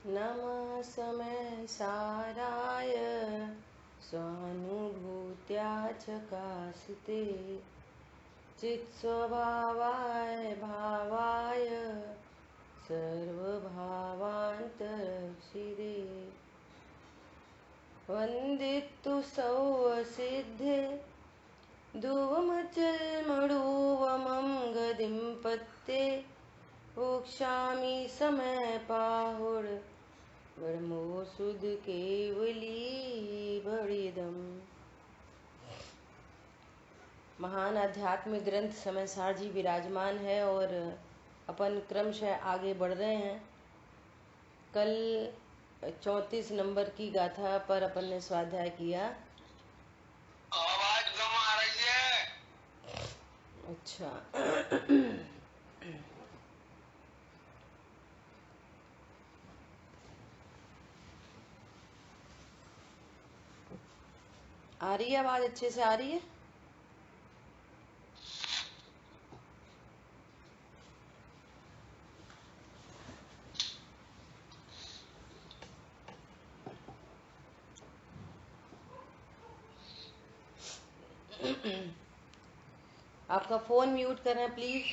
नमः समय साराय स्वानुभूत्या चकासिते चित्स्वभावाय भावाय सर्वभावान्तरशिरे वन्दितु सौसिद्धे धुवमचलमणुवमं गतिं पत्ते वोक्षामि समय पाहुर ब्रह्मो सुध केवली बड़िदम। महान आध्यात्मिक ग्रंथ समय सार जी विराजमान है और अपन क्रमशः आगे बढ़ रहे हैं। कल 34 नंबर की गाथा पर अपन ने स्वाध्याय किया। आवाज कम आ रही है। अच्छा आ रही है आवाज? अच्छे से आ रही है? आपका फोन म्यूट करें प्लीज।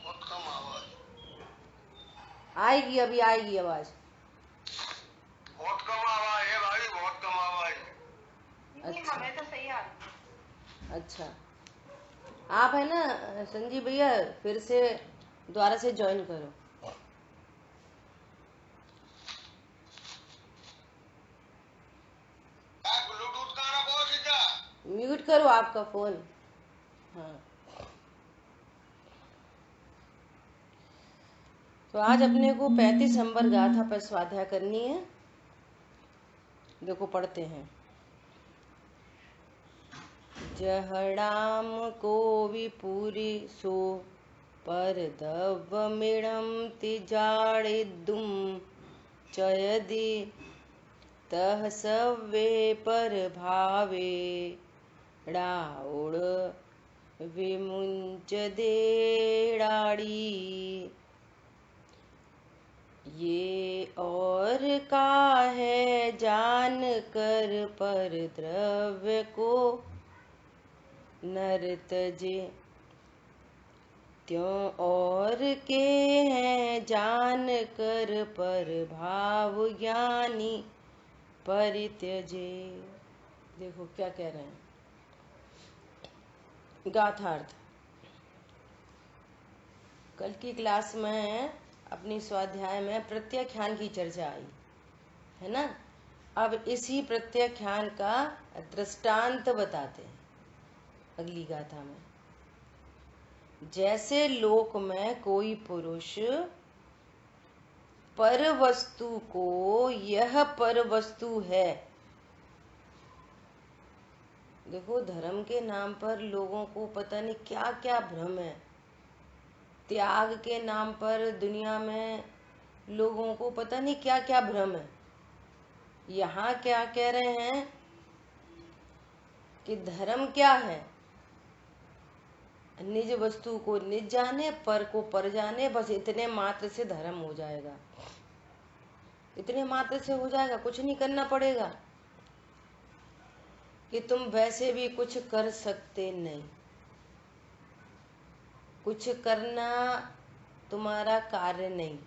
बहुत कम आवाज। आएगी, अभी आएगी आवाज। बहुत कम आवाज है भाई, बहुत कम आवाज है। अच्छा। हमें तो सही आ रही है। अच्छा, आप है ना संजीव भैया, फिर से दोबारा से ज्वाइन करो। ब्लूटूथ का ना बहुत सीधा। म्यूट करो आपका फोन। हाँ, तो आज अपने को 35 नंबर गाथा पर स्वाध्याय करनी है। देखो पढ़ते हैं। जहड़ाम को विपुरी सो पर दव्वमिडं तिजाड़िदुम चयदि तह सव्वे पर भावे डाउड़ विमुंच देड़ाड़ी। ये और का है जान कर पर द्रव्य को नर तजे, त्यों और के हैं जान कर पर भाव ज्ञानी परित्यजे। देखो क्या कह रहे हैं। गाथार्थ कल की क्लास में अपनी स्वाध्याय में प्रत्याख्यान की चर्चा आई है ना। अब इसी प्रत्याख्यान का दृष्टांत बताते हैं अगली गाथा में। जैसे लोक में कोई पुरुष पर वस्तु को यह पर वस्तु है। देखो धर्म के नाम पर लोगों को पता नहीं क्या क्या भ्रम है। त्याग के नाम पर दुनिया में लोगों को पता नहीं क्या क्या भ्रम है। यहाँ क्या कह रहे हैं कि धर्म क्या है? निज वस्तु को निज जाने, पर को पर जाने, बस इतने मात्र से धर्म हो जाएगा। इतने मात्र से हो जाएगा, कुछ नहीं करना पड़ेगा। कि तुम वैसे भी कुछ कर सकते नहीं, कुछ करना तुम्हारा कार्य नहीं।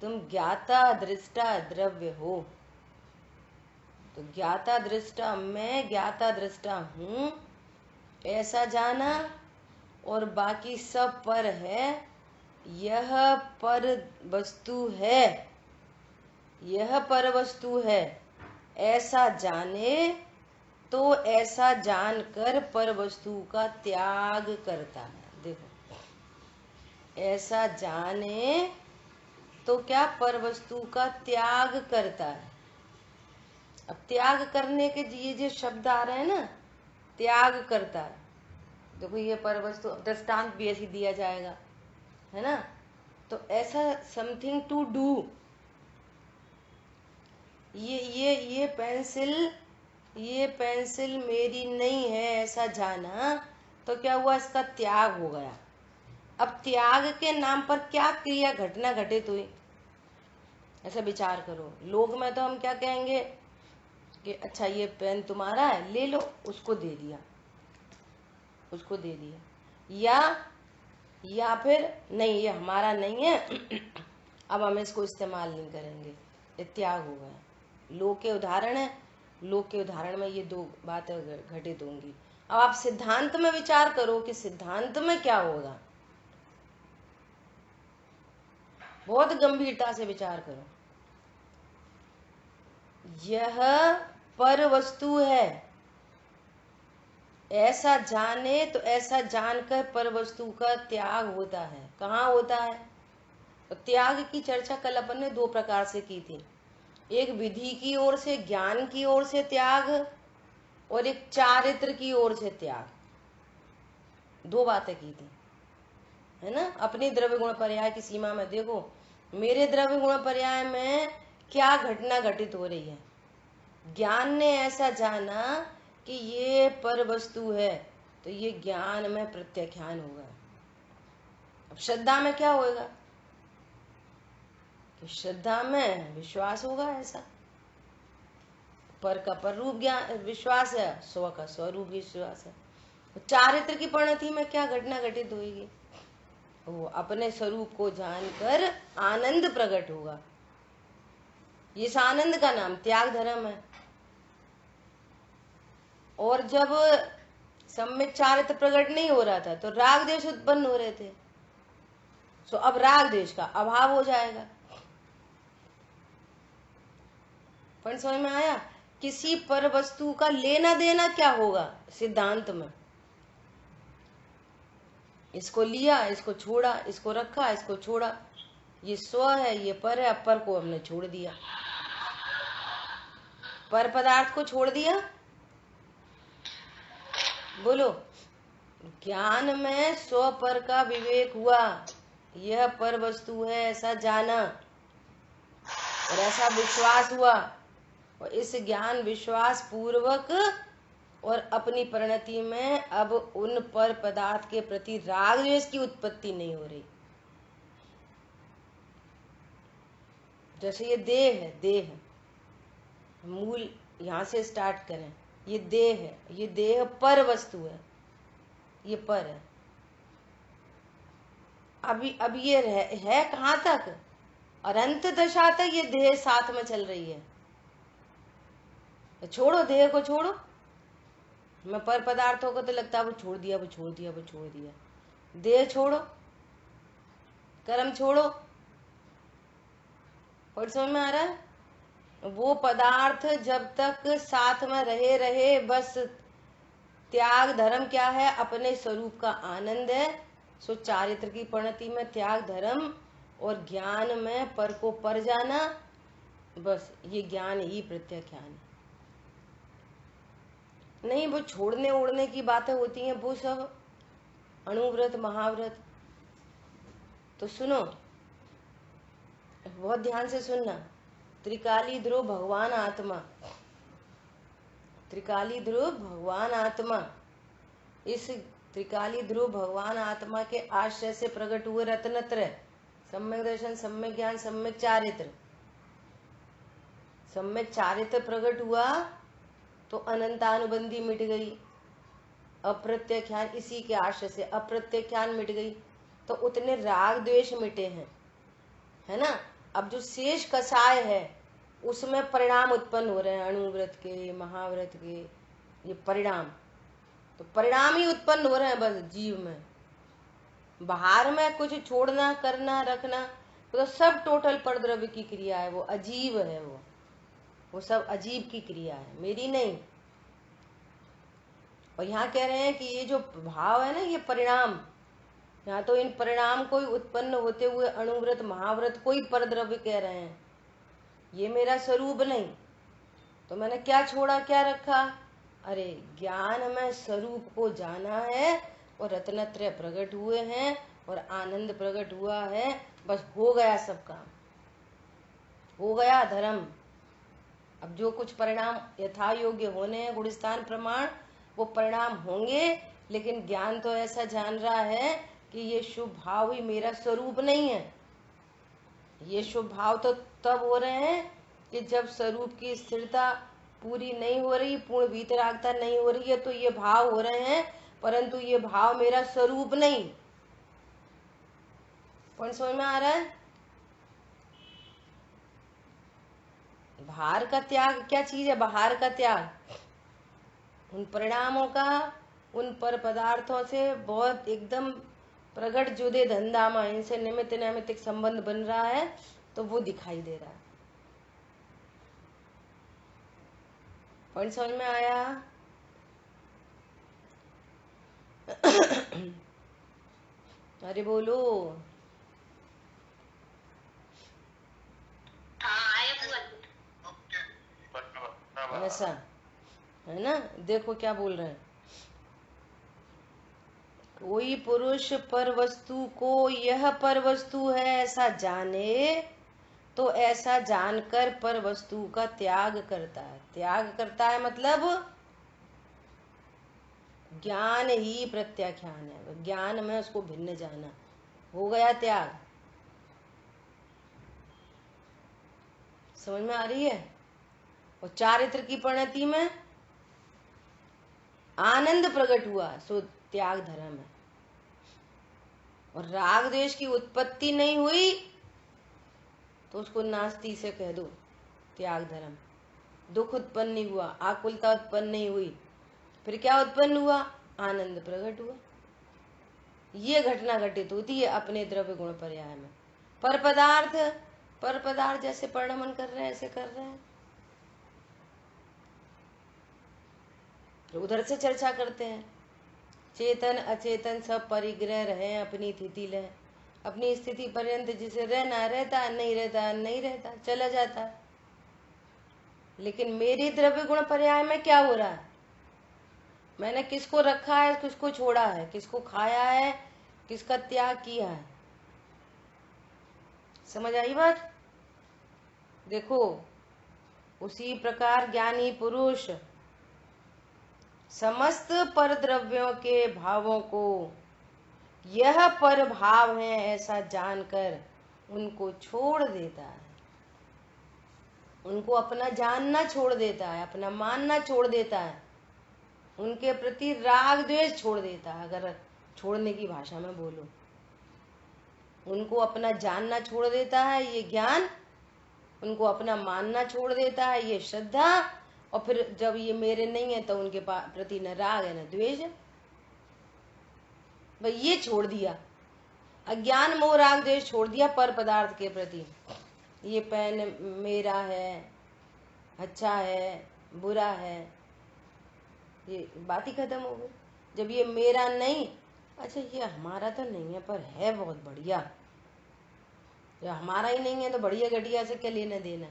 तुम ज्ञाता दृष्टा द्रव्य हो। तो ज्ञाता दृष्टा, मैं ज्ञाता दृष्टा हूँ ऐसा जाना, और बाकी सब पर है। यह पर वस्तु है, यह पर वस्तु है ऐसा जाने, तो ऐसा जानकर पर वस्तु का त्याग करता है। देखो ऐसा जाने तो क्या पर वस्तु का त्याग करता है। अब त्याग करने के ये जो शब्द आ रहे हैं ना, त्याग करता है। देखो ये पर वस्तु दृष्टांत भी ऐसी दिया जाएगा है ना। तो ऐसा समथिंग टू डू, ये पेंसिल मेरी नहीं है ऐसा जाना, तो क्या हुआ? इसका त्याग हो गया। अब त्याग के नाम पर क्या क्रिया घटना घटित हुई? ऐसा विचार करो। लोक में तो हम क्या कहेंगे कि अच्छा ये पेन तुम्हारा है, ले लो, उसको दे दिया, उसको दे दिया, या फिर नहीं ये हमारा नहीं है अब हम इसको इस्तेमाल नहीं करेंगे, ये त्याग हो गया। लोक के उदाहरण है, लोक के उदाहरण में ये दो बातें घटित होंगी। अब आप सिद्धांत में विचार करो कि सिद्धांत में क्या होगा, बहुत गंभीरता से विचार करो। यह पर वस्तु है, ऐसा जाने तो ऐसा जानकर पर वस्तु का त्याग होता है। कहाँ होता है? तो त्याग की चर्चा कल अपन ने दो प्रकार से की थी, एक विधि की ओर से, ज्ञान की ओर से त्याग, और एक चारित्र की ओर से त्याग। दो बातें की थी, है ना। अपनी द्रव्य गुण पर्याय की सीमा में देखो, मेरे द्रव्य गुण पर्याय में क्या घटना घटित हो रही है। ज्ञान ने ऐसा जाना कि ये पर वस्तु है, तो ये ज्ञान में प्रत्याख्यान होगा। अब श्रद्धा में क्या होगा कि श्रद्धा में विश्वास होगा, ऐसा पर का पर रूप ज्ञान विश्वास है, स्व का स्वरूप विश्वास है। चारित्र की परिणति में क्या घटना घटित होगी? वो अपने स्वरूप को जानकर आनंद प्रकट होगा। इस आनंद का नाम त्याग धर्म है। और जब सम्यक चारित्र प्रकट नहीं हो रहा था तो राग द्वेष उत्पन्न हो रहे थे, तो अब राग द्वेष का अभाव हो जाएगा। पर समझ में आया? किसी पर वस्तु का लेना देना क्या होगा सिद्धांत में? इसको लिया, इसको छोड़ा, इसको रखा, इसको छोड़ा, ये स्व है, ये पर है, पर को हमने छोड़ दिया, पर पदार्थ को छोड़ दिया। बोलो, ज्ञान में स्व पर का विवेक हुआ, यह पर वस्तु है ऐसा जाना और ऐसा विश्वास हुआ, और इस ज्ञान विश्वास पूर्वक और अपनी परिणति में अब उन पर पदार्थ के प्रति राग द्वेष की उत्पत्ति नहीं हो रही। जैसे ये देह है, देह मूल यहाँ से स्टार्ट करें, ये देह है, ये देह पर वस्तु है, ये पर है। अब ये है कहाँ तक? और अंत दशा तक ये देह साथ में चल रही है। तो छोड़ो, देह को छोड़ो। मैं पर पदार्थों को तो लगता है वो छोड़ दिया, वो छोड़ दिया, वो छोड़ दिया। देह छोड़ो, कर्म छोड़ो। और समझ में आ रहा है? वो पदार्थ जब तक साथ में रहे बस त्याग धर्म क्या है? अपने स्वरूप का आनंद है। सो चारित्र की परिणति में त्याग धर्म और ज्ञान में पर को पर जाना, बस ये ज्ञान ही प्रत्याख्यान है। नहीं वो छोड़ने ओढ़ने की बातें होती हैं, वो सब अणुव्रत महाव्रत। तो सुनो, बहुत ध्यान से सुनना। त्रिकाली ध्रुव भगवान आत्मा, त्रिकाली ध्रुव भगवान आत्मा, इस त्रिकाली ध्रुव भगवान आत्मा के आश्रय से प्रकट हुए रत्नत्रय, सम्यक दर्शन, सम्यक ज्ञान, सम्यक चारित्र। सम्यक चारित्र प्रकट हुआ तो अनंतानुबंधी मिट गई, अप्रत्याख्यान इसी के आश्रय से अप्रत्याख्यान मिट गई, तो उतने राग द्वेष मिटे हैं, है ना। अब जो शेष कसाय है उसमें परिणाम उत्पन्न हो रहे हैं, अणुव्रत के, महाव्रत के, ये परिणाम, तो परिणाम ही उत्पन्न हो रहे हैं बस जीव में। बाहर में कुछ छोड़ना, करना, रखना, तो सब टोटल परद्रव्य की क्रिया है, वो अजीब है, वो सब अजीब की क्रिया है, मेरी नहीं। और यहाँ कह रहे हैं कि ये जो भाव है ना, ये परिणाम, यहाँ तो इन परिणाम को ही उत्पन्न होते हुए अणुव्रत महाव्रत को ही परद्रव्य कह रहे हैं। ये मेरा स्वरूप नहीं, तो मैंने क्या छोड़ा, क्या रखा? अरे ज्ञान में स्वरूप को जाना है और रत्नत्रय प्रकट हुए हैं और आनंद प्रकट हुआ है, बस हो गया सब काम, हो गया धर्म। अब जो कुछ परिणाम यथा योग्य होने हैं, गुणस्थान प्रमाण, वो परिणाम होंगे, लेकिन ज्ञान तो ऐसा जान रहा है कि ये शुभ भाव ही मेरा स्वरूप नहीं है। ये शुभ भाव तो तब हो रहे हैं कि जब स्वरूप की स्थिरता पूरी नहीं हो रही, पूर्ण वीतरागता नहीं हो रही है, तो ये भाव हो रहे हैं, परंतु ये भाव मेरा स्वरूप नहीं। कौन समझ में आ रहा है? बाहर का त्याग क्या चीज है? बाहर का त्याग उन परिणामों का, उन पर पदार्थों से बहुत एकदम प्रगट जुदे धंधा में इनसे निमित्त नैमित्तिक संबंध बन रहा है, तो वो दिखाई दे रहा है। पॉइंट समझ में आया? अरे बोलो। ऐसा है ना? देखो क्या बोल रहे हैं, कोई पुरुष पर वस्तु को यह पर वस्तु है ऐसा जाने, तो ऐसा जानकर पर वस्तु का त्याग करता है। त्याग करता है मतलब ज्ञान ही प्रत्याख्यान है, ज्ञान में उसको भिन्न जाना, हो गया त्याग। समझ में आ रही है? और चारित्र की परिणति में आनंद प्रकट हुआ, सो त्याग धर्म है। और राग द्वेष की उत्पत्ति नहीं हुई तो उसको नास्ती से कह दो, त्याग धर्म। दुख उत्पन्न नहीं हुआ, आकुलता उत्पन्न नहीं हुई, फिर क्या उत्पन्न हुआ? आनंद प्रकट हुआ। ये घटना घटित होती है अपने द्रव्य गुण पर्याय में। पर पदार्थ जैसे परिणमन कर रहे हैं ऐसे कर रहे हैं। उधर से चर्चा करते हैं, चेतन अचेतन सब परिग्रह रहे, अपनी स्थिति ले, अपनी स्थिति पर्यंत जिसे रहना रहता, नहीं रहता नहीं रहता, चला जाता। लेकिन मेरी द्रव्य गुण पर्याय में क्या हो रहा है? मैंने किसको रखा है, किसको छोड़ा है, किसको खाया है, किसका त्याग किया है। समझ आई बात? देखो, उसी प्रकार ज्ञानी पुरुष समस्त पर द्रव्यों के भावों को यह पर भाव है ऐसा जानकर उनको छोड़ देता है, उनको अपना जानना छोड़ देता है, अपना मानना छोड़ देता है, उनके प्रति राग द्वेष छोड़ देता है। अगर छोड़ने की भाषा में बोलो, उनको अपना जानना छोड़ देता है ये ज्ञान, उनको अपना मानना छोड़ देता है ये श्रद्धा, और फिर जब ये मेरे नहीं है तो उनके प्रति न राग है न द्वेष है। भाई ये छोड़ दिया, अज्ञान मोह राग द्वेष छोड़ दिया पर पदार्थ के प्रति। ये पेन मेरा है, अच्छा है बुरा है, ये बात ही खत्म हो गई। जब ये मेरा नहीं, अच्छा ये हमारा तो नहीं है पर है बहुत बढ़िया, जब हमारा ही नहीं है तो बढ़िया घटिया से क्या लेना देना।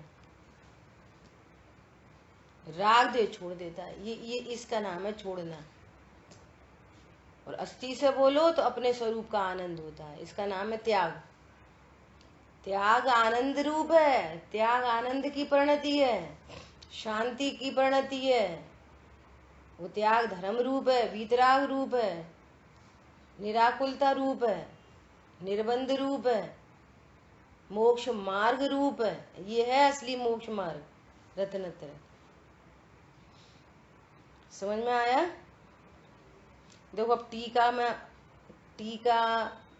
राग द्वेष छोड़ देता है, ये इसका नाम है छोड़ना। और अस्थि से बोलो तो अपने स्वरूप का आनंद होता है, इसका नाम है त्याग। त्याग आनंद रूप है, त्याग आनंद की परिणति है, शांति की परिणति है। वो त्याग धर्म रूप है, वीतराग रूप है, निराकुलता रूप है, निर्बंध रूप है, मोक्ष मार्ग रूप है। ये है असली मोक्ष मार्ग रत्नत्र। समझ में आया? देखो अब टीका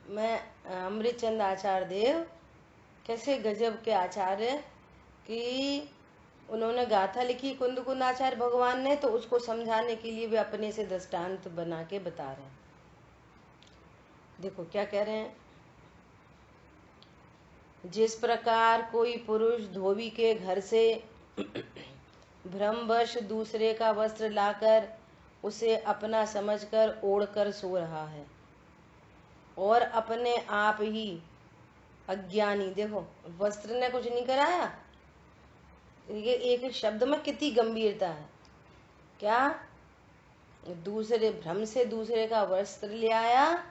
में अमृतचंद आचार्य देव कैसे गजब के आचार्य कि उन्होंने गाथा लिखी कुंद कुंद आचार्य भगवान ने, तो उसको समझाने के लिए वे अपने से दृष्टांत बना के बता रहे हैं। देखो क्या कह रहे हैं, जिस प्रकार कोई पुरुष धोबी के घर से भ्रमवश दूसरे का वस्त्र लाकर उसे अपना समझकर ओढ़कर सो रहा है और अपने आप ही अज्ञानी, देखो वस्त्र ने कुछ नहीं कराया, ये एक शब्द में कितनी गंभीरता है। क्या दूसरे भ्रम से दूसरे का वस्त्र ले आया,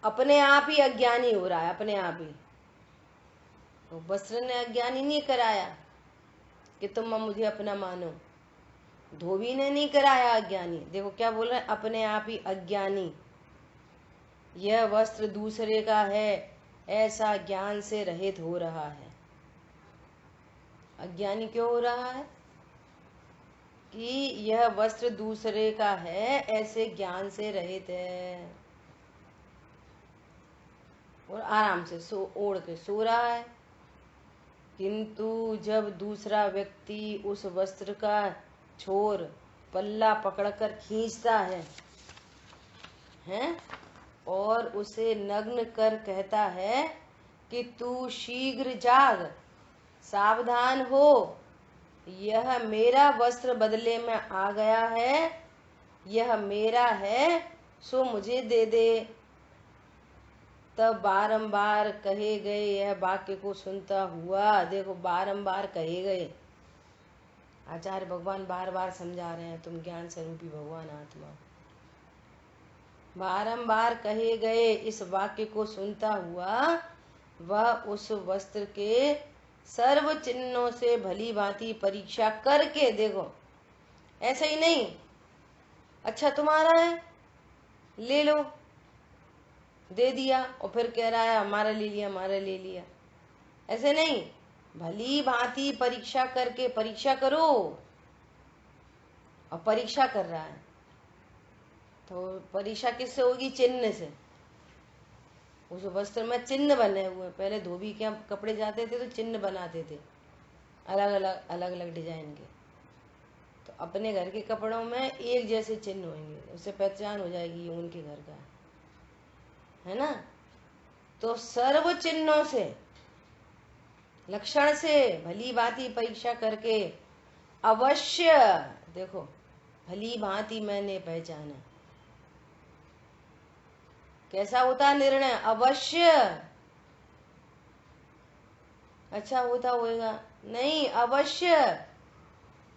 अपने आप ही अज्ञानी हो रहा है, अपने आप ही। तो वस्त्र ने अज्ञानी नहीं कराया कि तुम मुझे अपना मानो, धोबी ने नहीं कराया अज्ञानी। देखो क्या बोल रहे हैं, अपने आप ही अज्ञानी। यह वस्त्र दूसरे का है ऐसा ज्ञान से रहित हो रहा है। अज्ञानी क्यों हो रहा है? कि यह वस्त्र दूसरे का है ऐसे ज्ञान से रहित है और आराम से ओढ़ के सो रहा है। किंतु जब दूसरा व्यक्ति उस वस्त्र का छोर पल्ला पकड़कर खींचता है और उसे नग्न कर कहता है कि तू शीघ्र जाग, सावधान हो, यह मेरा वस्त्र बदले में आ गया है, यह मेरा है, सो मुझे दे दे। तब बारंबार कहे गए यह वाक्य को सुनता हुआ, देखो बारंबार कहे गए, आचार्य भगवान बार बार समझा रहे हैं, तुम ज्ञान स्वरूपी भगवान आत्मा, बारंबार कहे गए इस वाक्य को सुनता हुआ वह उस वस्त्र के सर्व चिन्हों से भली भांति परीक्षा करके, देखो ऐसा ही नहीं अच्छा तुम्हारा है ले लो, दे दिया और फिर कह रहा है हमारा ले लिया, हमारा ले लिया, ऐसे नहीं, भली भांति परीक्षा करके, परीक्षा करो। और परीक्षा कर रहा है तो परीक्षा किससे होगी? चिन्ह से। उस वस्त्र में चिन्ह बने हुए, पहले धोबी के यहाँ कपड़े जाते थे तो चिन्ह बनाते थे अलग अलग डिजाइन के, तो अपने घर के कपड़ों में एक जैसे चिन्ह होंगे, उससे पहचान हो जाएगी ये उनके घर का है ना। तो सर्व चिन्हों से, लक्षण से भली भांति परीक्षा करके अवश्य, देखो भली भांति मैंने पहचाना, कैसा होता निर्णय? अवश्य अच्छा होता होएगा नहीं, अवश्य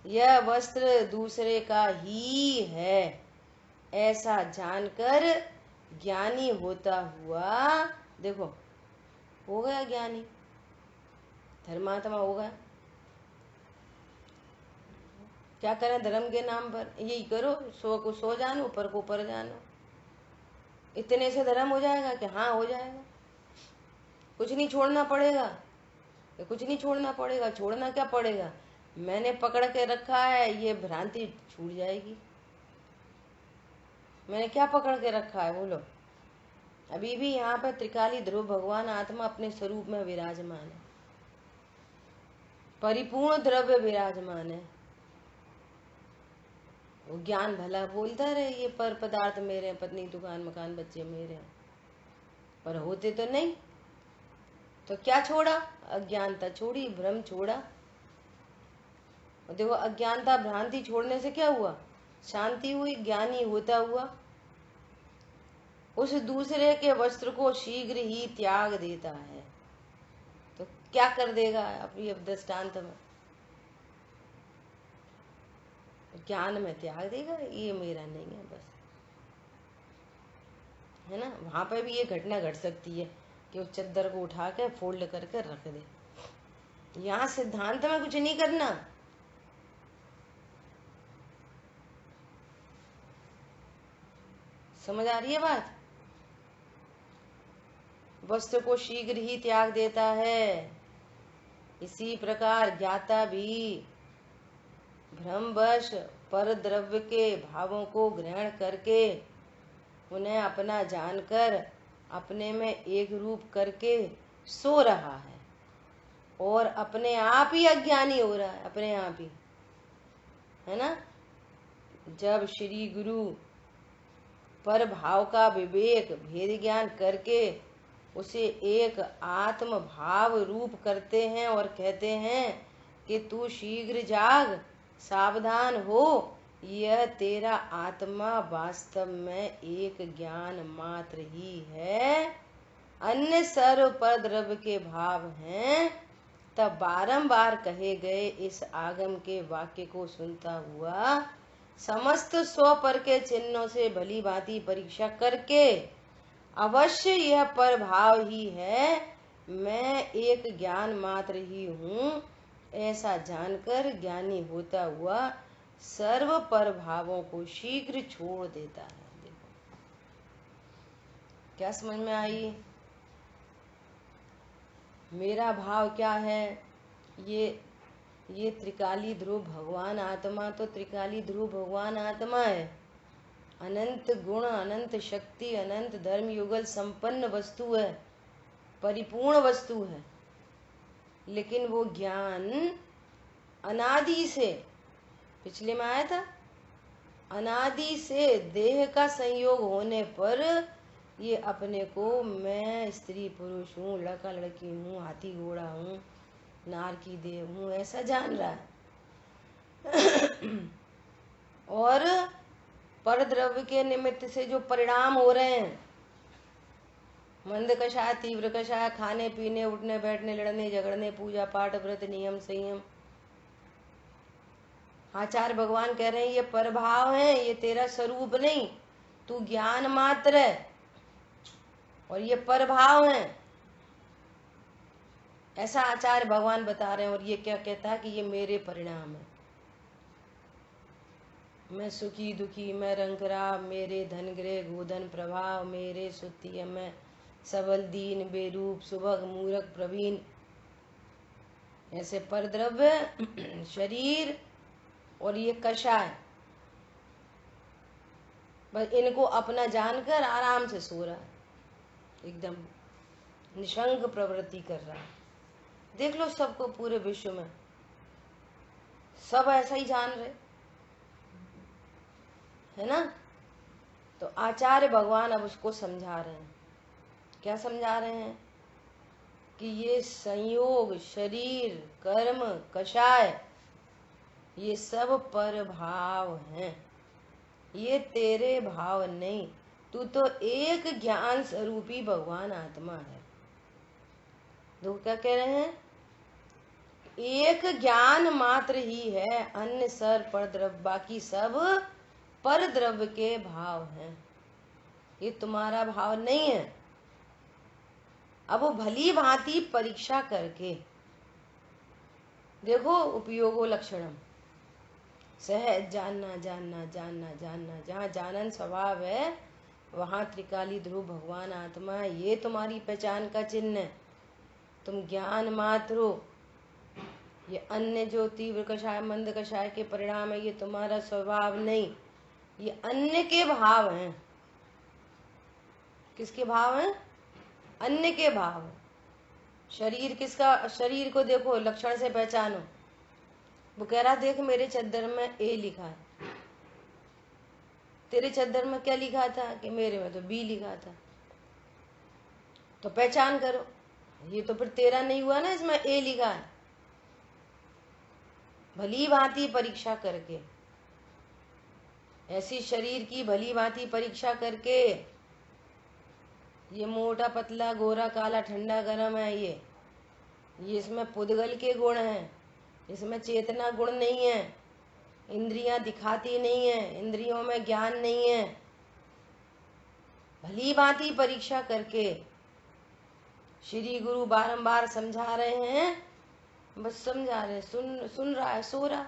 यह वस्त्र दूसरे का ही है ऐसा जानकर ज्ञानी होता हुआ, देखो हो गया ज्ञानी, धर्मात्मा हो गया। क्या करें धर्म के नाम पर? यही करो, सो को सो जानो, पर को पर जानो, इतने से धर्म हो जाएगा कि हाँ हो जाएगा, कुछ नहीं छोड़ना पड़ेगा, कुछ नहीं छोड़ना पड़ेगा। छोड़ना क्या पड़ेगा? मैंने पकड़ के रखा है, ये भ्रांति छूट जाएगी। मैंने क्या पकड़ के रखा है बोलो? अभी भी यहाँ पर त्रिकाली ध्रुव भगवान आत्मा अपने स्वरूप में विराजमान है, परिपूर्ण द्रव्य विराजमान है। वो ज्ञान भला बोलता रहे ये पर पदार्थ मेरे हैं, पत्नी दुकान मकान बच्चे मेरे हैं, पर होते तो नहीं। तो क्या छोड़ा? अज्ञानता छोड़ी, भ्रम छोड़ा। और देखो अज्ञानता भ्रांति छोड़ने से क्या हुआ? शांति हुई, ज्ञानी होता हुआ उस दूसरे के वस्त्र को शीघ्र ही त्याग देता है। तो क्या कर देगा अपनी अब दृष्टांत में? ज्ञान में त्याग देगा, ये मेरा नहीं है बस, है ना। वहां पर भी ये घटना घट सकती है कि उस चद्दर को उठा के फोल्ड करके रख दे। यहाँ सिद्धांत में कुछ नहीं करना, समझ आ रही है बात? वस्त्र को शीघ्र ही त्याग देता है। इसी प्रकार ज्ञाता भी भ्रमवश पर द्रव्य के भावों को ग्रहण करके उन्हें अपना जानकर अपने में एक रूप करके सो रहा है और अपने आप ही अज्ञानी हो रहा है, अपने आप ही, है ना। जब श्री गुरु पर भाव का विवेक भेद ज्ञान करके उसे एक आत्म भाव रूप करते हैं और कहते हैं कि तू शीघ्र जाग, सावधान हो, यह तेरा आत्मा वास्तव में एक ज्ञान मात्र ही है, अन्य सर्व पर द्रव्य के भाव हैं। तब बारंबार कहे गए इस आगम के वाक्य को सुनता हुआ समस्त स्व पर के चिन्हों से भली भांति परीक्षा करके अवश्य यह पर भाव ही है, मैं एक ज्ञान मात्र ही हूँ, ऐसा जानकर ज्ञानी होता हुआ सर्व पर भावों को शीघ्र छोड़ देता है। देखो क्या समझ में आई? मेरा भाव क्या है, ये त्रिकाली ध्रुव भगवान आत्मा तो त्रिकाली ध्रुव भगवान आत्मा है। अनंत गुण, अनंत शक्ति, अनंत धर्म युगल संपन्न वस्तु है, परिपूर्ण वस्तु है। लेकिन वो ज्ञान अनादि से, पिछले में आया था, अनादि से देह का संयोग होने पर ये अपने को मैं स्त्री पुरुष हूँ, लड़का लड़की हूँ, हाथी घोड़ा हूँ, नार की देव हूँ, ऐसा जान रहा है। और परद्रव्य के निमित्त से जो परिणाम हो रहे हैं, मंद कषाय, तीव्र कषाय, खाने पीने, उठने बैठने, लड़ने झगड़ने, पूजा पाठ, व्रत, नियम, संयम, आचार्य भगवान कह रहे हैं ये परभाव है, ये तेरा स्वरूप नहीं, तू ज्ञान मात्र है और ये परभाव है। ऐसा आचार्य भगवान बता रहे हैं। और ये क्या कहता है कि ये मेरे परिणाम है। मैं सुखी दुखी, मैं रंगराव, मेरे धन ग्रह गोधन प्रभाव, मेरे सुत्ती, मैं सबल दीन बेरूप सुभग मूरख प्रवीण। ऐसे परद्रव्य, शरीर और ये कषाय, बस इनको अपना जानकर आराम से सो रहा है, एकदम निशंक प्रवृत्ति कर रहा है। देख लो सबको, पूरे विश्व में सब ऐसा ही जान रहे है ना। तो आचार्य भगवान अब उसको समझा रहे हैं। क्या समझा रहे हैं कि ये संयोग, शरीर, कर्म, कषाय, ये सब पर भाव हैं, ये तेरे भाव नहीं। तू तो एक ज्ञान स्वरूपी भगवान आत्मा है। दो क्या कह रहे हैं, एक ज्ञान मात्र ही है, अन्य सर पर द्रव्य, बाकी सब पर द्रव्य के भाव हैं, ये तुम्हारा भाव नहीं है। अब वो भली भांति परीक्षा करके देखो, उपयोगो लक्षणम, सहज जानना जानना जानना जानना, जहाँ जानन स्वभाव है वहाँ त्रिकाली ध्रुव भगवान आत्मा है, ये तुम्हारी पहचान का चिन्ह है। तुम ज्ञान मात्र हो। ये अन्य जो तीव्र कषाय मंद कषाय के परिणाम है, ये तुम्हारा स्वभाव नहीं, ये अन्य के भाव हैं। किसके भाव हैं? अन्य के भाव। शरीर किसका? शरीर को देखो, लक्षण से पहचानो। वो कह रहा देख मेरे चद्दर में ए लिखा है, तेरे चद्दर में क्या लिखा था? कि मेरे में तो बी लिखा था। तो पहचान करो, ये तो फिर तेरा नहीं हुआ ना, इसमें ए लिखा है। भली भांति परीक्षा करके, ऐसी शरीर की भली भांति परीक्षा करके, ये मोटा पतला गोरा काला ठंडा गरम है, ये इसमें पुद्गल के गुण हैं, इसमें चेतना गुण नहीं है, इंद्रियां दिखाती नहीं है, इंद्रियों में ज्ञान नहीं है। भली भांति परीक्षा करके श्री गुरु बारंबार समझा रहे हैं, बस समझा रहे, सुन रहा है, सो रहा।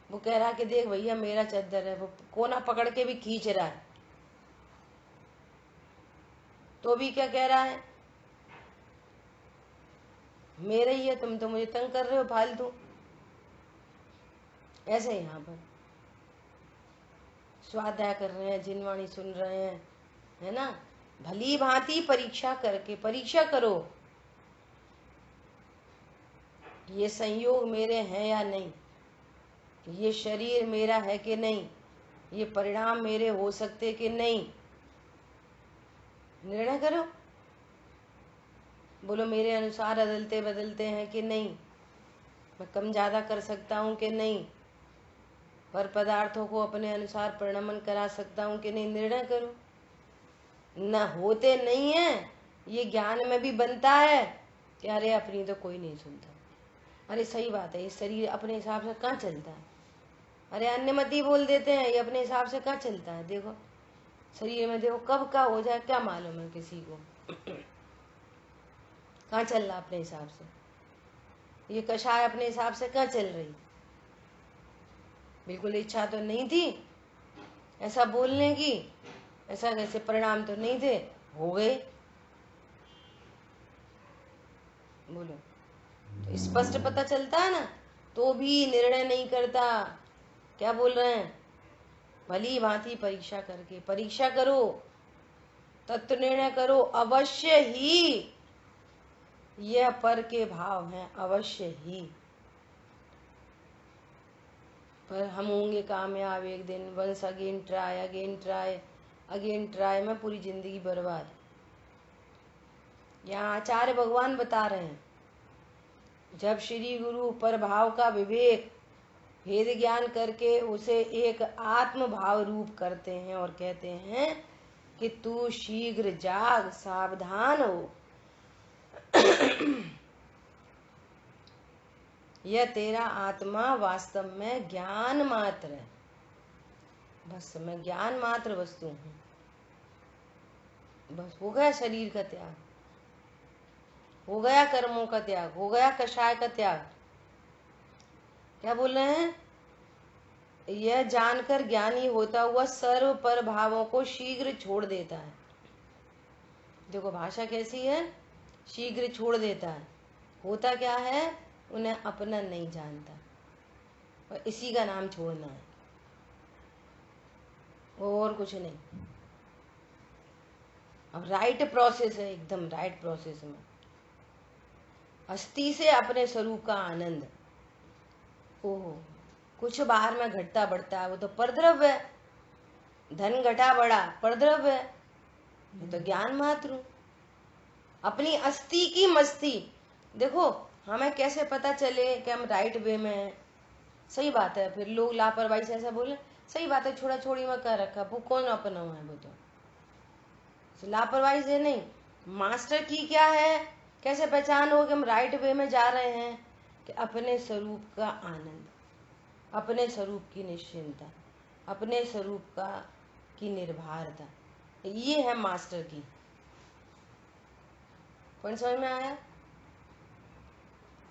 वो कह रहा कि देख भैया मेरा चद्दर है, वो कोना पकड़ के भी खींच रहा है, तो भी क्या कह रहा है, मेरे ही है, तुम तो मुझे तंग कर रहे हो फालतू। ऐसे यहाँ पर स्वाध्याय कर रहे हैं, जिनवाणी सुन रहे हैं, है ना। भली भांति परीक्षा करके, परीक्षा करो ये संयोग मेरे हैं या नहीं, ये शरीर मेरा है कि नहीं, ये परिणाम मेरे हो सकते कि नहीं, निर्णय करो। बोलो मेरे अनुसार बदलते बदलते हैं कि नहीं, मैं कम ज्यादा कर सकता हूँ कि नहीं, पर पदार्थों को अपने अनुसार परिणमन करा सकता हूँ कि नहीं, निर्णय करो। न होते नहीं है, ये ज्ञान में भी बनता है कि अरे अपनी तो कोई नहीं सुनता, अरे सही बात है, ये शरीर अपने हिसाब से कहाँ चलता है, अरे अन्य मत ही बोल देते हैं, ये अपने हिसाब से कहाँ चलता है। देखो शरीर में देखो कब का हो जाए क्या मालूम है किसी को, कहाँ चल रहा अपने हिसाब से। ये कषाय अपने हिसाब से कहाँ चल रही, बिल्कुल इच्छा तो नहीं थी ऐसा बोलने की, ऐसा कैसे परिणाम तो नहीं थे, हो गए। बोलो, तो स्पष्ट पता चलता है ना, तो भी निर्णय नहीं करता। क्या बोल रहे हैं? भली भांति परीक्षा करके, परीक्षा करो, तत्व निर्णय करो, अवश्य ही यह पर के भाव हैं, अवश्य ही। पर हम होंगे कामयाब एक दिन, once again try, again try, again try में पूरी जिंदगी बर्बाद। यहाँ आचार्य भगवान बता रहे हैं, जब श्री गुरु पर भाव का विवेक भेद ज्ञान करके उसे एक आत्म भाव रूप करते हैं और कहते हैं कि तू शीघ्र जाग, सावधान हो, यह तेरा आत्मा वास्तव में ज्ञान मात्र है, बस मैं ज्ञान मात्र वस्तु हूं। बस हो गया शरीर का त्याग, हो गया कर्मों का त्याग, हो गया कषाय का त्याग। क्या बोल रहे हैं? यह जानकर ज्ञानी होता हुआ सर्व पर भावों को शीघ्र छोड़ देता है। देखो भाषा कैसी है, शीघ्र छोड़ देता है। होता क्या है, उन्हें अपना नहीं जानता, और इसी का नाम छोड़ना है, और कुछ नहीं। अब राइट प्रोसेस है, एकदम राइट प्रोसेस में अस्थि से अपने स्वरूप का आनंद। ओहो, कुछ बाहर में घटता बढ़ता है, वो तो परद्रव्य है। धन घटा बढ़ा, परद्रव्य है। ये तो ज्ञान मात्र हूं, अपनी अस्थि की मस्ती। देखो हमें कैसे पता चले कि हम राइट वे में हैं? सही बात है, फिर लोग लापरवाही से ऐसा बोले, सही बात है, छोड़ा छोड़ी में कर रखा, वो कौन अपना हुआ है? वो तो लापरवाही से नहीं। मास्टर की क्या है, कैसे पहचान हो कि हम राइट वे में जा रहे हैं? कि अपने स्वरूप का आनंद, अपने स्वरूप की निश्चिंता, अपने स्वरूप का की निर्भरता, ये है मास्टर की। कौन समझ में आया?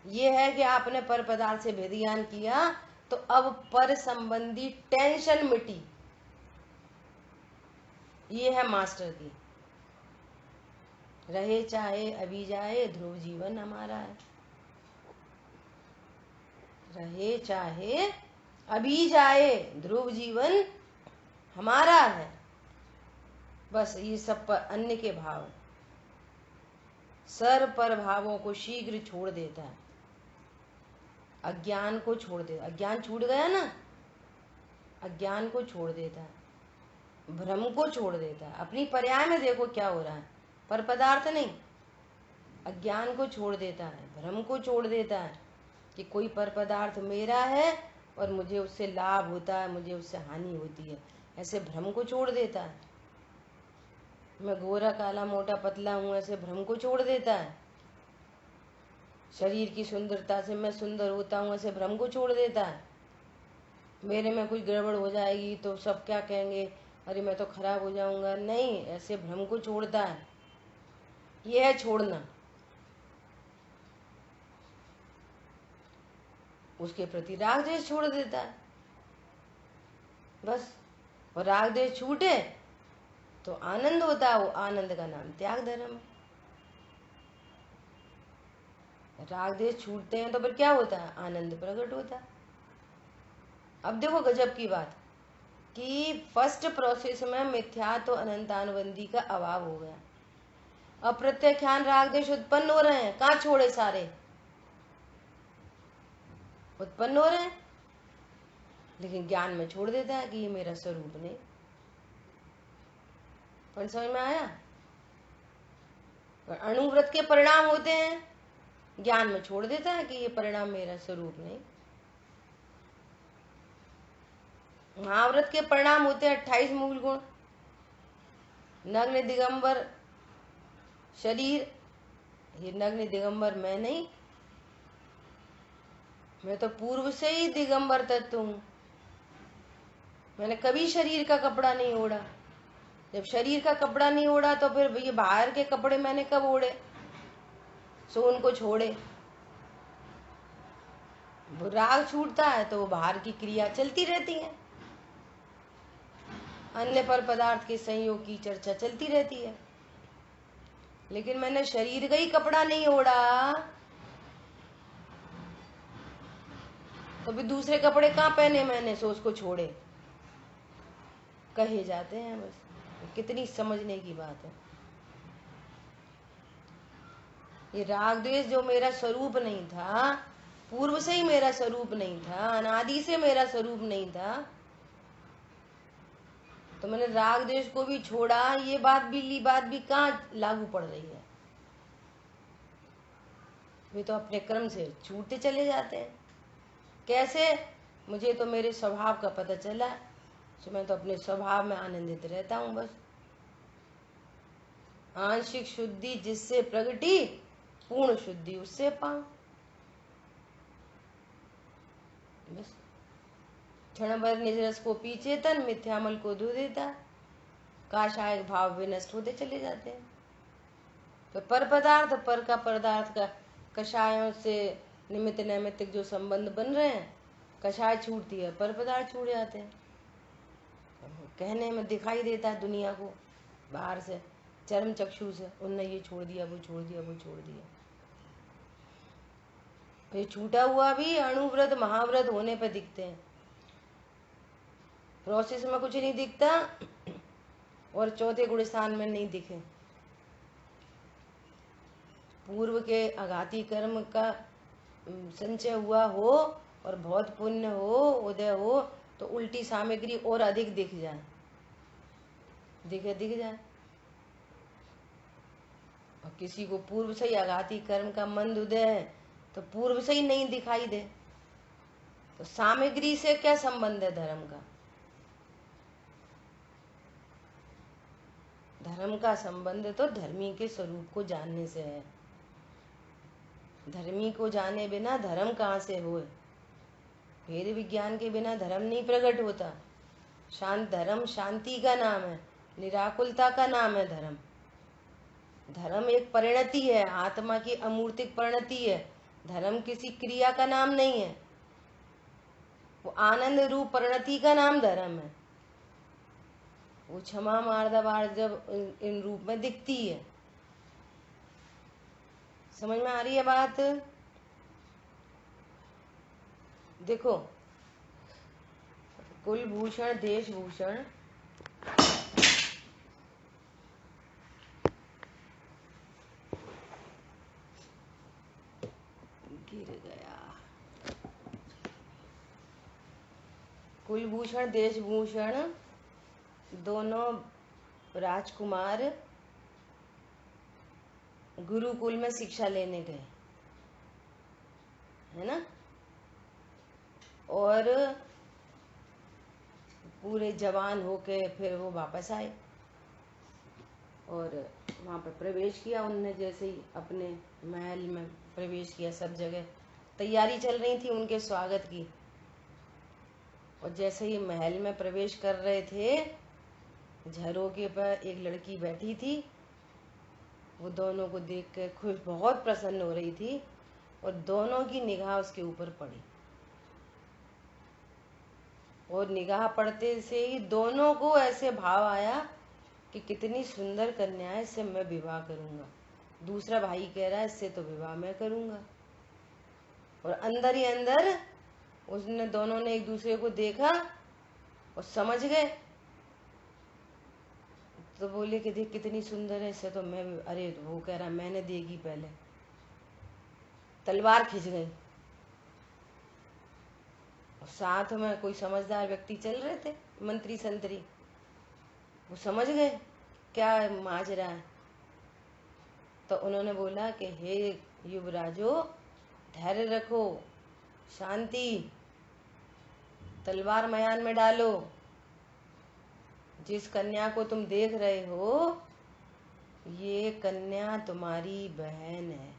ये है कि आपने पर पदार्थ से भेद ज्ञान किया, तो अब पर संबंधी टेंशन मिटी, ये है मास्टर की। रहे चाहे अभी जाए, ध्रुव जीवन हमारा है। रहे चाहे अभी जाए, ध्रुव जीवन हमारा है। बस ये सब पर अन्य के भाव, सर पर भावों को शीघ्र छोड़ देता है, अज्ञान को छोड़ देता। अज्ञान छूट गया ना, अज्ञान को छोड़ देता है, भ्रम को छोड़ देता है। अपनी पर्याय में देखो क्या हो रहा है, पर पदार्थ नहीं, अज्ञान को छोड़ देता है, भ्रम को छोड़ देता है कि कोई पर पदार्थ मेरा है और मुझे उससे लाभ होता है, मुझे उससे हानि होती है, ऐसे भ्रम को छोड़ देता है। मैं गोरा काला मोटा पतला हूं, ऐसे भ्रम को छोड़ देता है। शरीर की सुंदरता से मैं सुंदर होता हूं, ऐसे भ्रम को छोड़ देता है। मेरे में कोई गड़बड़ हो जाएगी तो सब क्या कहेंगे, अरे मैं तो खराब हो जाऊंगा, नहीं, ऐसे भ्रम को छोड़ता है। यह है छोड़ना। उसके प्रति राग द्वेष छोड़ देता है, बस। और राग द्वेष छूटे तो आनंद होता है, वो आनंद का नाम त्याग धर्म है। राग द्वेष छूटते हैं तो फिर क्या होता है, आनंद प्रकट होता है। अब देखो गजब की बात कि फर्स्ट प्रोसेस में मिथ्या तो अनंतानुबंधी का अभाव हो गया, अप्रत्यख्यान राग द्वेष उत्पन्न हो रहे हैं, कहाँ छोड़े, सारे उत्पन्न हो रहे हैं, लेकिन ज्ञान में छोड़ देता है कि ये मेरा स्वरूप नहीं। पर समझ में आया? पर अणुव्रत के परिणाम होते हैं, ज्ञान में छोड़ देता है कि ये परिणाम मेरा स्वरूप नहीं। महाव्रत के परिणाम होते हैं 28 मूल गुण, नग्न दिगंबर शरीर। ये नग्न दिगंबर मैं नहीं, मैं तो पूर्व से ही दिगंबर तत्व हूं। मैंने कभी शरीर का कपड़ा नहीं ओढ़ा। जब शरीर का कपड़ा नहीं ओढ़ा तो फिर ये बाहर के कपड़े मैंने कब ओढ़े? सो उनको छोड़े। वो राग छूटता है तो वो बाहर की क्रिया चलती रहती है, अन्य पर पदार्थ के संयोग की चर्चा चलती रहती है। लेकिन मैंने शरीर का ही कपड़ा नहीं ओढ़ा तो भी दूसरे कपड़े कहाँ पहने मैंने सो उसको छोड़े, कहे जाते हैं बस। कितनी समझने की बात है। ये राग द्वेष जो मेरा स्वरूप नहीं था, पूर्व से ही मेरा स्वरूप नहीं था, अनादि से मेरा स्वरूप नहीं था, तो मैंने राग द्वेष को भी छोड़ा, ये बात भी कहाँ लागू पड़ रही है। वे तो अपने क्रम से छूटते चले जाते हैं। कैसे? मुझे तो मेरे स्वभाव का पता चला, तो मैं तो अपने स्वभाव में आनंदित रहता हूं बस। आंशिक शुद्धि जिससे प्रगटी, पूर्ण शुद्धि उससे पाऊं बस। क्षण भर निज रस को पीछे तन, मिथ्यामल को धो देता, काषाय भाव विनष्ट होते चले जाते हैं। तो पर पदार्थ, पर का पदार्थ का कषायों से निमित्त नैमित्तिक जो संबंध बन रहे हैं, कषाय छूटती है, पर पदार्थ छूट जाते हैं। कहने में दिखाई देता है दुनिया को बाहर से, चर्म चक्षु से, उनने ये छोड़ दिया, वो छोड़ दिया, वो छोड़ दिया। फिर छूटा हुआ भी अणुव्रत महाव्रत होने पर दिखते हैं, प्रोसेस में कुछ नहीं दिखता, और चौथे गुण स्थान में नहीं दिखे। पूर्व के आघाती कर्म का संचय हुआ हो और बहुत पुण्य हो, उदय हो, तो उल्टी सामग्री और अधिक दिख जाए, दिख जाए। और किसी को पूर्व से ही आघाती कर्म का मंद उदय है, तो पूर्व से ही नहीं दिखाई दे, तो सामग्री से क्या संबंध है धर्म का? धर्म का संबंध तो धर्मी के स्वरूप को जानने से है। धर्मी को जाने बिना धर्म कहाँ से होए? वेद विज्ञान के बिना धर्म नहीं प्रकट होता। शांत धर्म शांति का नाम है, निराकुलता का नाम है धर्म। धर्म एक परिणति है, आत्मा की अमूर्तिक परिणति है। धर्म किसी क्रिया का नाम नहीं है, वो आनंद रूप परिणति का नाम धर्म है। वो क्षमा मार्दवार जब इन रूप में दिखती है। समझ में आ रही है बात? देखो, कुलभूषण देशभूषण गिर गया। कुलभूषण देशभूषण दोनों राजकुमार गुरुकुल में शिक्षा लेने गए, है ना? और पूरे जवान होके फिर वो वापस आए और वहाँ पर प्रवेश किया उनने। जैसे ही अपने महल में प्रवेश किया, सब जगह तैयारी चल रही थी उनके स्वागत की, और जैसे ही महल में प्रवेश कर रहे थे, झरोके पर एक लड़की बैठी थी। वो दोनों को देख कर खुश, बहुत प्रसन्न हो रही थी, और दोनों की निगाह उसके ऊपर पड़ी, और निगाह पड़ते से ही दोनों को ऐसे भाव आया कि कितनी सुंदर कन्या है, इससे मैं विवाह करूंगा। दूसरा भाई कह रहा है इससे तो विवाह मैं करूंगा। और अंदर ही अंदर उसने, दोनों ने एक दूसरे को देखा और समझ गए, तो बोले कि देख कितनी सुंदर है, इससे तो मैं, अरे तो वो कह रहा मैंने देखी पहले। तलवार खिंच गई, और साथ में कोई समझदार व्यक्ति चल रहे थे, मंत्री संतरी, वो समझ गए क्या माजरा है। तो उन्होंने बोला कि हे युवराजो, धैर्य रखो, शांति, तलवार मयान में डालो। जिस कन्या को तुम देख रहे हो, ये कन्या तुम्हारी बहन है।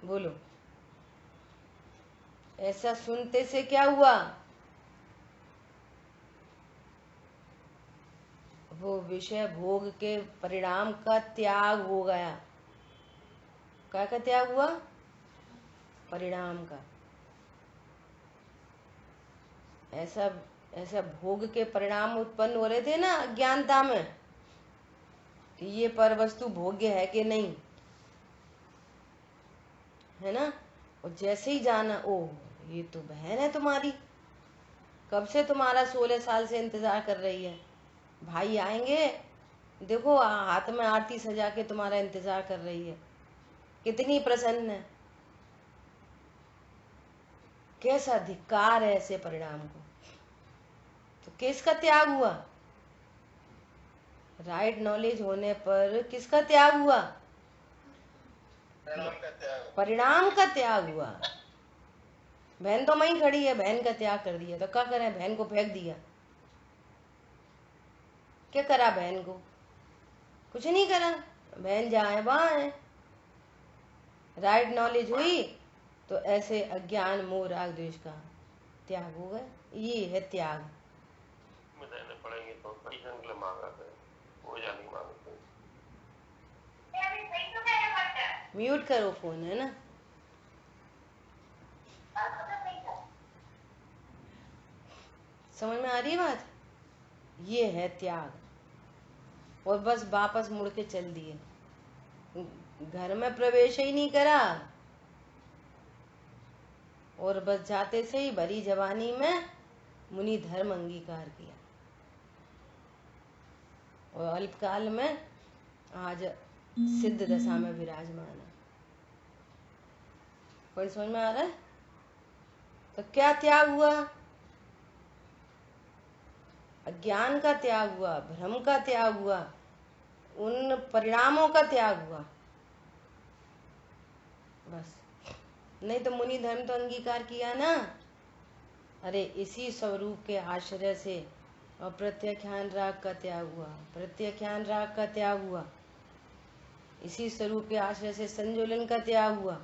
बोलो, ऐसा सुनते से क्या हुआ? वो विषय भोग के परिणाम का त्याग हो गया। क्या का त्याग हुआ? परिणाम का। ऐसा ऐसा भोग के परिणाम उत्पन्न हो रहे थे ना अज्ञानता में, कि ये पर वस्तु भोग्य है कि नहीं, है ना? और जैसे ही जाना, ओ ये तो बहन है तुम्हारी, कब से तुम्हारा 16 साल से इंतजार कर रही है। भाई आएंगे, देखो हाथ में आरती सजा के तुम्हारा इंतजार कर रही है, कितनी प्रसन्न है। कैसा धिक्कार है ऐसे परिणाम को। तो किसका त्याग हुआ? राइट नॉलेज होने पर किसका त्याग हुआ? परिणाम का त्याग। परिणाम का त्याग हुआ। बहन तो वहीं खड़ी है, बहन का त्याग कर दिया, तो क्या करें? बहन को फेंक दिया। क्या करा बहन को? कुछ नहीं करा, बहन जहाँ है वहां है। राइट नॉलेज हुई तो ऐसे अज्ञान मोह राग द्वेष का त्याग होगा। ये है त्याग। देने पड़ेंगे तो पैसे के लिए मांगा है, वो जा नहीं मांगते। म्यूट करो फोन, है ना। समझ में आ रही है बात? ये है त्याग। और बस वापस मुड़ के चल दिए, घर में प्रवेश ही नहीं करा, और बस जाते से ही भरी जवानी में मुनि धर्म अंगीकार किया, और अल्पकाल में आज सिद्ध दशा में विराजमान है। कोई समझ में आ रहा है? तो क्या त्याग हुआ? अज्ञान का त्याग हुआ, भ्रम का त्याग हुआ, उन परिणामों का त्याग हुआ, बस। नहीं तो मुनि धर्म तो अंगीकार किया ना। अरे इसी स्वरूप के आश्रय से अप्रत्याख्यान राग का त्याग हुआ, प्रत्याख्यान राग का त्याग हुआ, इसी स्वरूप के आश्रय से संजोलन का त्याग हुआ,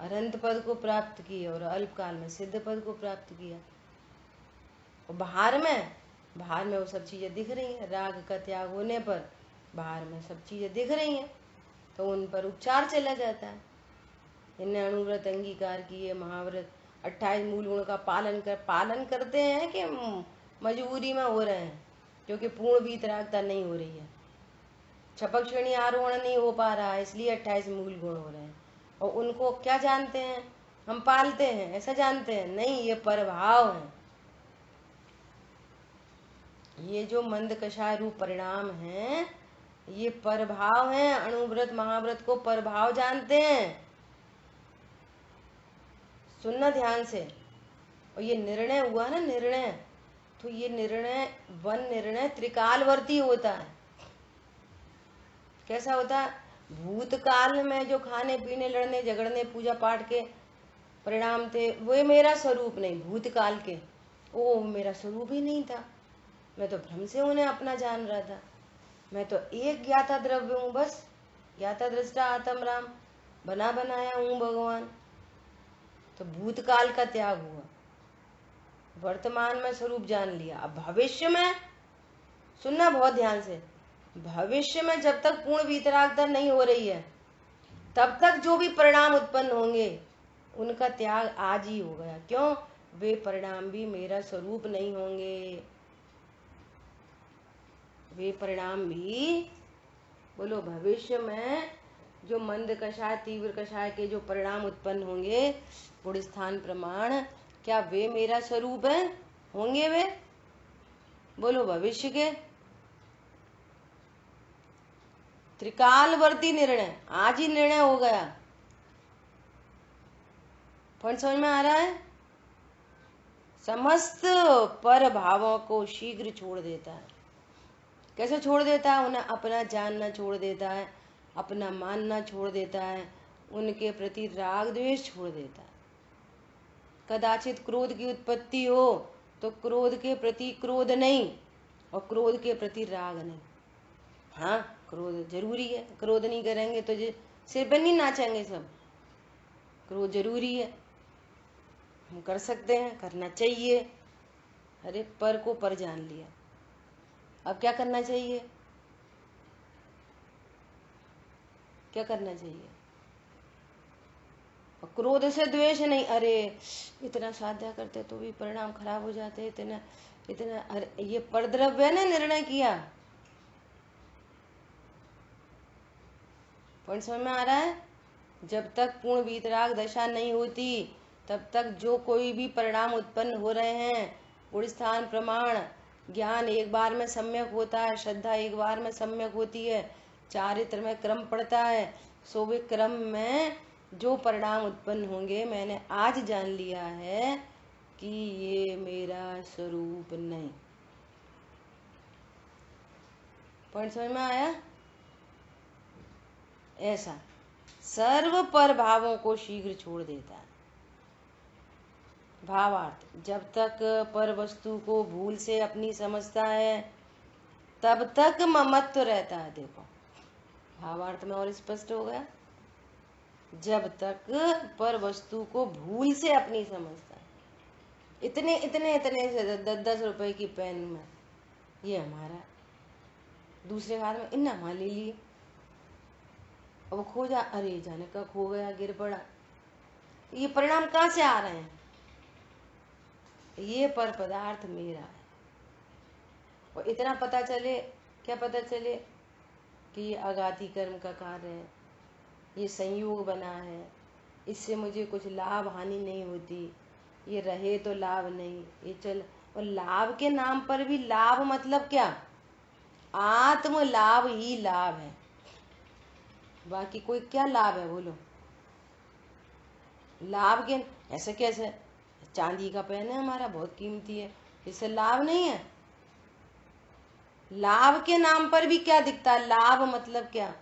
अनंत पद को प्राप्त किया और अल्पकाल में सिद्ध पद को प्राप्त किया। और बाहर में वो सब चीजें दिख रही हैं। राग का त्याग होने पर बाहर में सब चीजें दिख रही हैं, तो उन पर उपचार चला जाता है। इन्हें अणुव्रत अंगीकार किए, महाव्रत 28 मूल गुण का पालन करते हैं कि मजबूरी में हो रहे हैं, क्योंकि पूर्ण वीतरागता नहीं हो रही है, छपक श्रेणी आरोहण नहीं हो पा रहा है, इसलिए 28 मूल गुण हो रहे हैं। और उनको क्या जानते हैं? हम पालते हैं ऐसा जानते हैं? नहीं, ये परभाव है। ये जो मंद कषाय रूप परिणाम है, ये परभाव है। अणुव्रत महाव्रत को परभाव जानते हैं। सुनना ध्यान से। और ये निर्णय हुआ ना, निर्णय, तो ये निर्णय वन निर्णय त्रिकालवर्ती होता है। कैसा होता है? भूतकाल में जो खाने पीने लड़ने झगड़ने पूजा पाठ के परिणाम थे, वो मेरा स्वरूप नहीं। भूतकाल के वो मेरा स्वरूप ही नहीं था, मैं तो भ्रम से उन्हें अपना जान रहा था। मैं तो एक ज्ञाता द्रव्य हूँ, बस ज्ञाता दृष्टा आत्म राम, बना बनाया हूँ भगवान। तो भूतकाल का त्याग हुआ, वर्तमान में स्वरूप जान लिया। अब भविष्य में सुनना बहुत ध्यान से, भविष्य में जब तक पूर्ण वीतरागता नहीं हो रही है, तब तक जो भी परिणाम उत्पन्न होंगे उनका त्याग आज ही हो गया। क्यों? वे परिणाम भी मेरा स्वरूप नहीं होंगे। वे परिणाम भी, बोलो, भविष्य में जो मंद कषाय तीव्र कषाय के जो परिणाम उत्पन्न होंगे, गुण स्थान प्रमाण, क्या वे मेरा स्वरूप है? होंगे वे? बोलो, भविष्य के त्रिकालवर्ती निर्णय, आज ही निर्णय हो गया। पॉइंट समझ में आ रहा है? समस्त पर भावों को शीघ्र छोड़ देता है। कैसे छोड़ देता है? उन्हें अपना जानना छोड़ देता है, अपना मानना छोड़ देता है, उनके प्रति राग द्वेष छोड़ देता है। कदाचित क्रोध की उत्पत्ति हो तो क्रोध के प्रति क्रोध नहीं, और क्रोध के प्रति राग नहीं। हाँ, क्रोध जरूरी है, क्रोध नहीं करेंगे तो सिर पे नहीं नाचेंगे सब। क्रोध जरूरी है, हम कर सकते हैं, करना चाहिए। अरे पर को पर जान लिया, अब क्या करना चाहिए? क्या करना चाहिए? और क्रोध से द्वेष नहीं। अरे इतना साध्या करते तो भी परिणाम खराब हो जाते, इतना इतना। अरे ये परद्रव्य ने निर्णय किया। पॉइंट समझ में आ रहा है? जब तक पूर्ण वीतराग दशा नहीं होती, तब तक जो कोई भी परिणाम उत्पन्न हो रहे हैं, गुण स्थान प्रमाण ज्ञान एक बार में सम्यक होता है, श्रद्धा एक बार में सम्यक होती है, चारित्र में क्रम पड़ता है, सो वे क्रम में जो परिणाम उत्पन्न होंगे मैंने आज जान लिया है कि ये मेरा स्वरूप नहीं। पॉइंट समझ में आया? ऐसा सर्व पर भावों को शीघ्र छोड़ देता है। भावार्थ, जब तक पर वस्तु को भूल से अपनी समझता है तब तक ममत्व रहता है। देखो भावार्थ में और स्पष्ट हो गया। जब तक पर वस्तु को भूल से अपनी समझता है, इतने इतने इतने से 10-10 रुपए की पेन में ये हमारा, दूसरे हाथ में इन्ना हमारा ले लिए, अब खो जा, अरे जाने का खो गया, गिर पड़ा। ये परिणाम कहाँ से आ रहे हैं? ये पर पदार्थ मेरा है। और इतना पता चले, क्या पता चले कि ये अगाति कर्म का कार्य है, ये संयोग बना है, इससे मुझे कुछ लाभ हानि नहीं होती, ये रहे तो लाभ नहीं, ये चल। और लाभ के नाम पर भी, लाभ मतलब क्या? आत्म लाभ ही लाभ है, बाकी कोई क्या लाभ है बोलो? लाभ के ऐसे कैसे? चांदी का पेन है हमारा, बहुत कीमती है, इससे लाभ नहीं है। लाभ के नाम पर भी क्या दिखता है? लाभ मतलब क्या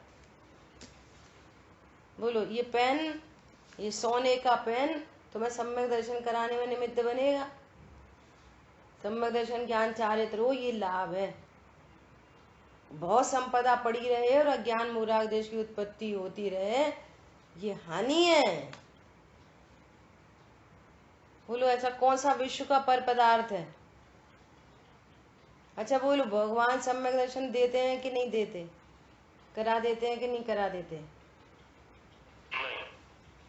बोलो? ये पेन, ये सोने का पेन तुम्हें सम्यक दर्शन कराने में निमित्त बनेगा, सम्यक दर्शन ज्ञान चारित्र हो, ये लाभ है। बहुत संपदा पड़ी रहे और अज्ञान मूढ़ाग देश की उत्पत्ति होती रहे, ये हानि है। बोलो ऐसा कौन सा विश्व का पर पदार्थ है? अच्छा बोलो, भगवान सम्यक दर्शन देते हैं कि नहीं देते? करा देते हैं कि नहीं करा देते?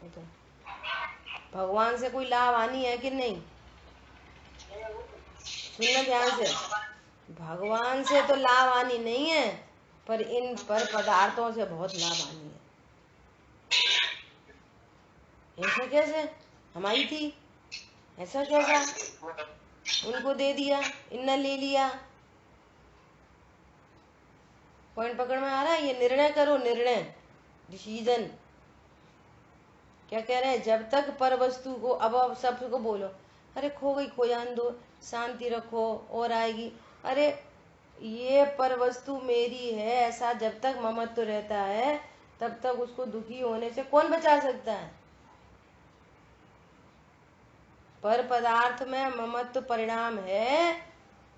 तो भगवान से कोई लाभ हानि है कि नहीं? सुनना ध्यान से, भगवान से तो लाभ हानि नहीं है, पर इन पर पदार्थों से बहुत लाभ हानि है। ऐसा कैसे? हमारी थी, ऐसा कैसा? उनको दे दिया, इन्ना ले लिया। पॉइंट पकड़ में आ रहा है? ये निर्णय करो, निर्णय, डिसीजन। क्या कह रहे हैं? जब तक पर वस्तु को, अब सबको बोलो, अरे खो गई, खो जान दो, शांति रखो और आएगी। अरे ये पर वस्तु मेरी है, ऐसा जब तक ममत्व रहता है तब तक उसको दुखी होने से कौन बचा सकता है? पर पदार्थ में ममत्व परिणाम है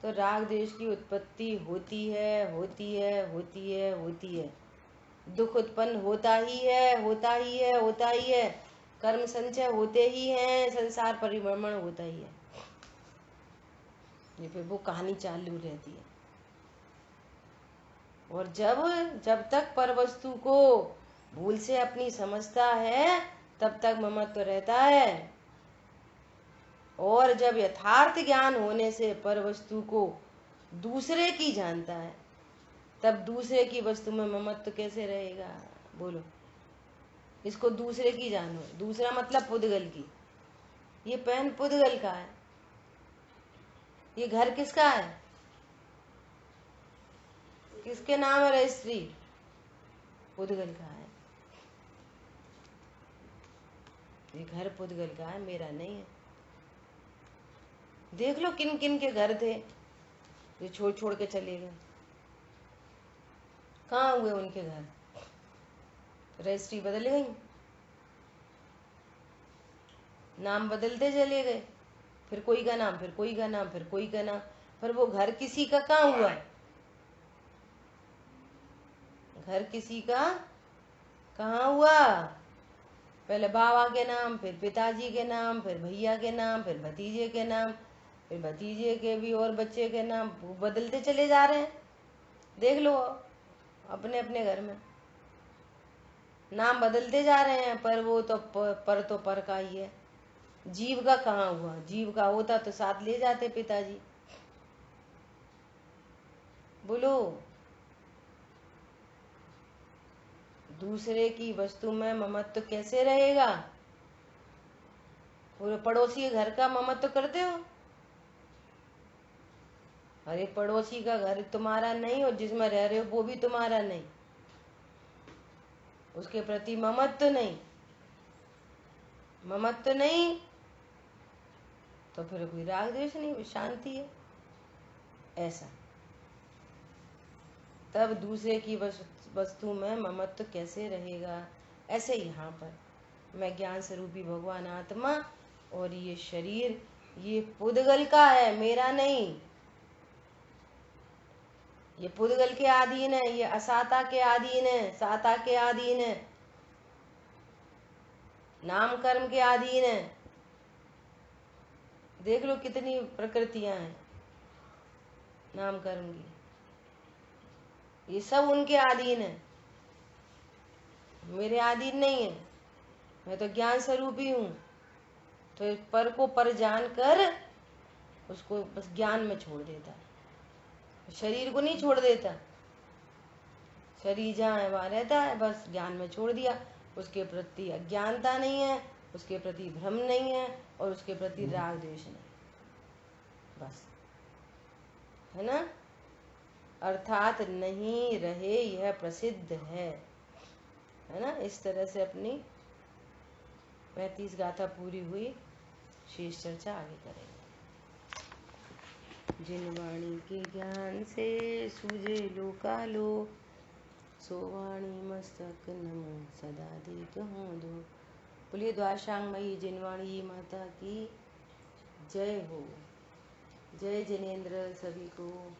तो राग द्वेष की उत्पत्ति होती है, होती है, होती है, होती है। दुख उत्पन्न होता ही है, होता ही है, होता ही है। कर्म संचय होते ही हैं, संसार परिभ्रमण होता ही है। ये फिर वो कहानी चालू रहती है। और जब तक पर वस्तु को भूल से अपनी समझता है तब तक ममत्व रहता है, और जब यथार्थ ज्ञान होने से पर वस्तु को दूसरे की जानता है तब दूसरे की वस्तु में ममत्व कैसे रहेगा बोलो? इसको दूसरे की जानो, दूसरा मतलब पुद्गल की। ये पेन पुद्गल का है, ये घर किसका है? किसके नाम है रजिस्ट्री? पुद्गल का है। ये घर पुद्गल का है, मेरा नहीं है। देख लो किन किन के घर थे जो छोड़ छोड़ के चले गए, कहाँ हुए उनके घर? रजिस्ट्री बदल गई, नाम बदलते चले गए, फिर कोई का नाम, फिर कोई का नाम, फिर कोई का नाम, पर वो घर किसी का कहाँ हुआ? घर किसी का कहाँ हुआ? पहले बाबा के नाम, फिर पिताजी के नाम, फिर भैया के नाम, फिर भतीजे के नाम, फिर भतीजे के भी और बच्चे के नाम, बदलते चले जा रहे हैं। देख लो अपने अपने घर में नाम बदलते जा रहे हैं, पर वो तो पर का ही है। जीव का कहाँ हुआ? जीव का होता तो साथ ले जाते पिताजी। बोलो दूसरे की वस्तु में ममत्व कैसे रहेगा? पूरे पड़ोसी के घर का ममत्व तो करते हो? अरे पड़ोसी का घर तुम्हारा नहीं और जिसमें रह रहे हो वो भी तुम्हारा नहीं, उसके प्रति ममत्व नहीं, ममत्व नहीं तो फिर कोई राग द्वेष नहीं, शांति है। ऐसा तब दूसरे की वस्तु में ममत्व कैसे रहेगा? ऐसे यहाँ पर मैं ज्ञान स्वरूपी भगवान आत्मा और ये शरीर ये पुद्गल का है, मेरा नहीं। ये पुद्गल के अधीन है, ये असाता के अधीन है, साता के अधीन है, नाम कर्म के अधीन है। देख लो कितनी प्रकृतियां हैं नाम कर्म की, ये सब उनके अधीन है, मेरे अधीन नहीं है। मैं तो ज्ञान स्वरूप ही हूँ। तो पर को पर जान कर उसको बस ज्ञान में छोड़ देता, शरीर को नहीं छोड़ देता। शरीर जहाँ है वहाँ रहता है, बस ज्ञान में छोड़ दिया। उसके प्रति अज्ञानता नहीं है, उसके प्रति भ्रम नहीं है और उसके प्रति राग द्वेष नहीं, बस, है ना। अर्थात नहीं रहे यह प्रसिद्ध है ना। इस तरह से अपनी 35 गाथा पूरी हुई। शेष चर्चा आगे करेंगे। जिन वाणी के ज्ञान से सूझे लोकालो, सो वाणी मस्तक नमो सदा देत हूँ दो। बोलिए द्वारशांगमयी जिनवाणी माता की जय हो। जय जिनेन्द्र सभी को।